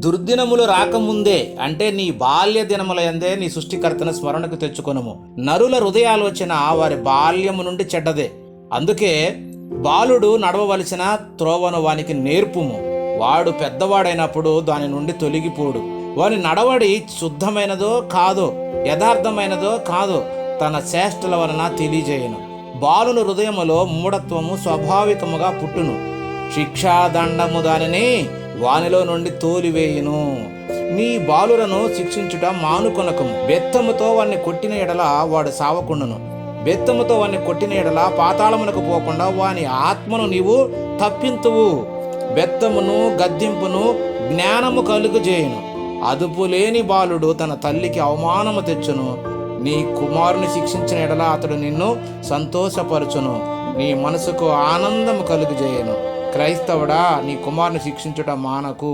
దుర్దినములు రాకముందే, అంటే నీ బాల్య దినముల యందే నీ సృష్టికర్తను స్మరణకు తెచ్చుకొనుము. నరుల హృదయాలోచన వారి బాల్యము నుండి చెడ్డదే. అందుకే బాలుడు నడవవలసిన త్రోవను వానికి నేర్పుము. వాడు పెద్దవాడైనప్పుడు దాని నుండి తొలగిపోడు. వాని నడవడి శుద్ధమైనదో కాదో, యథార్థమైనదో కాదో తన చేష్టల వలన తెలియజేయను. బాలుల హృదయములో మూఢత్వము స్వాభావికముగా పుట్టును. శిక్షాదండము దానిని వానిలో నుండి తోలివేయును. నీ బాలులను శిక్షించుట మానుకొనకము. బెత్తముతో వాడిని కొట్టిన ఎడల వాడు సావకుండును. బెత్తముతో వాడిని కొట్టిన ఎడల పాతాళమునకు పోకుండా వాని ఆత్మను నీవు తప్పింతువు. బెత్తమును గద్దింపును జ్ఞానము కలుగజేయును. అదుపు లేని బాలుడు తన తల్లికి అవమానము తెచ్చును. నీ కుమారుని శిక్షించిన ఎడల అతడు నిన్ను సంతోషపరచును. నీ మనసుకు ఆనందము కలుగజేయును. క్రైస్తవుడా, నీ కుమారుని శిక్షించుట మానకు.